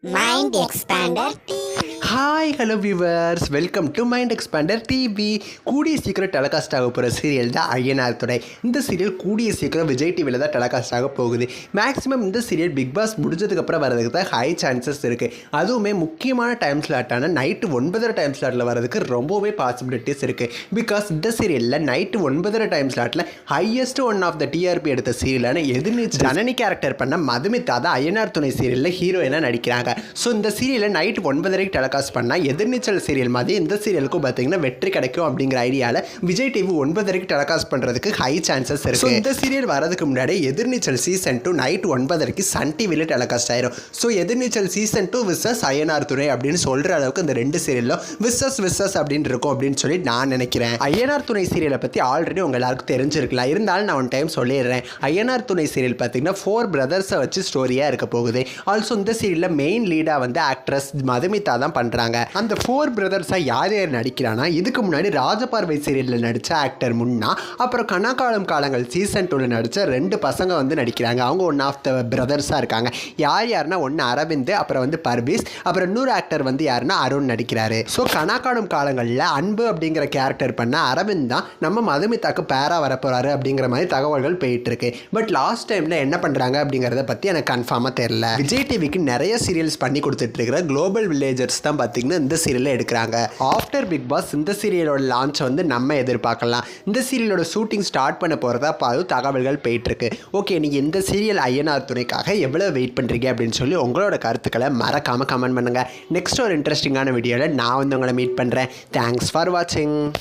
Mind Expander TV. Hi hello viewers, welcome to mind expander TV. கூடிய சீக்கிரம் telecast ஆக போகிற சீரியல் தான் ஐயனார் துணை. இந்த சீரியல் கூடிய சீக்கிரம் விஜய் டிவியில் தான் டெலகாஸ்ட் ஆக போகுது. மேக்ஸிமம் இந்த சீரியல் பிக் பாஸ் முடிஞ்சதுக்கப்புறம் வரதுக்கு தான் ஹை சான்சஸ் இருக்குது. அதுவுமே முக்கியமான டைம் ஸ்லாட்டான நைட்டு 9:30 டைம் ஸ்லாட்டில் வரதுக்கு ரொம்பவே பாசிபிலிட்டிஸ் இருக்குது. பிகாஸ் இந்த சீரியலில் நைட்டு 9:30 டைம் ஸ்லாட்டில் highest one of the TRP எடுத்த சீரியலான எதிர்நீச்சல் ஜனனி கேரக்டர் பண்ண மதுமிதா தான் ஐயனார் துணை சீரியலில் ஹீரோயினாக நடிக்கிறாங்க. ஸோ இந்த சீரியலில் நைட்டு 9:30 டெலகாஸ்ட் பண்ணால் எதிர்நீச்சல் சீரியல் மாதிரி இந்த சீரியலுக்கும் பார்த்தீங்கன்னா வெற்றி கிடைக்கும் அப்படிங்கிற ஐடியாவில் விஜய் டிவி 9:30 டெலகாஸ்ட் பண்ணுறதுக்கு ஹை சான்சஸ் இருக்குது. இந்த சீரியல் வரதுக்கு முன்னாடி எதிர்நீச்சல் சீசன் 2 நைட் 9:30 சன் டிவியில் டெலகாஸ்ட் ஆயிரும். ஸோ எதிர்நீச்சல் சீசன் 2 விசஸ் ஐயனார் துணை அப்படின்னு சொல்கிற அளவுக்கு இந்த ரெண்டு சீரியலும் விசஸ் அப்படின்னு இருக்கும் அப்படின்னு சொல்லி நான் நினைக்கிறேன். ஐயனார் துணை சீரியலை பற்றி ஆல்ரெடி உங்கள் எல்லாருக்கும் தெரிஞ்சிருக்கலாம். இருந்தாலும் நான் ஒன் டைம் சொல்லிடுறேன். ஐயனார் துணை சீரியல் பார்த்தீங்கன்னா 4 பிரதர்ஸை வச்சு ஸ்டோரியாக இருக்க போகுது. ஆல்சோ இந்த சீரியலில் மெயின் லீடாக வந்து ஆக்ட்ரஸ் மதுமிதா தான் பண்ணுறாங்க. அந்த 4 பிரதர்ஸாக யார் யார் நடிக்கிறான்னா, இதுக்கு முன்னாடி ராஜபார்வை சீரியலில் நடித்த ஆக்டர் முன்னா, அப்புறம் கனாக்காலம் காலங்கள் சீசன் 2 நடித்த 2 பசங்க வந்து நடிக்கிறாங்க. அவங்க ஒன் ஆஃப் த பிரதர்ஸாக இருக்காங்க. யாருன்னா ஒன்று அரவிந்த், அப்புறம் வந்து பர்வீஸ், அப்புறம் இன்னொரு ஆக்டர் வந்து யாருன்னா அருண் நடிக்கிறாரு. ஸோ கனாக்காலம் காலங்களில் அன்பு அப்படிங்கிற கேரக்டர் பண்ண அரவிந்த் தான் நம்ம மதுமிதாக்கு பேராக வரப்போறாரு அப்படிங்கிற மாதிரி தகவல்கள் போயிட்டு இருக்கு. பட் லாஸ்ட் டைமில் என்ன பண்ணுறாங்க அப்படிங்கிறத பற்றி எனக்கு கன்ஃபார்மாக தெரியல. விஜய் டிவிக்கு நிறைய சீரியல்ஸ் பண்ணி கொடுத்துட்டு இருக்கிற குளோபல் வில்லேஜர்ஸ் தான் பார்த்தீங்கன்னா இந்த சீரியலில் எடுக்கிறாங்க. ஆஃப்டர் பிக் பாஸ் இந்த சீரியலோட லான்ச் வந்து நம்ம எதிர்பார்க்கலாம். இந்த சீரியலோட ஷூட்டிங் ஸ்டார்ட் பண்ண போகிறதா பாரு தகவல்கள் போயிட்டுருக்கு. ஓகே, நீங்கள் இந்த சீரியல் ஐயனார் துணைக்காக எவ்வளோ வெயிட் பண்ணுறீங்க அப்படின்னு சொல்லி உங்களோட கருத்துக்களை மறக்காமல் கமெண்ட் பண்ணுங்கள். நெக்ஸ்ட் ஒரு இன்ட்ரெஸ்டிங்கான வீடியோவில் நான் வந்து உங்களை மீட் பண்ணுறேன். தேங்க்ஸ் ஃபார் வாட்சிங்.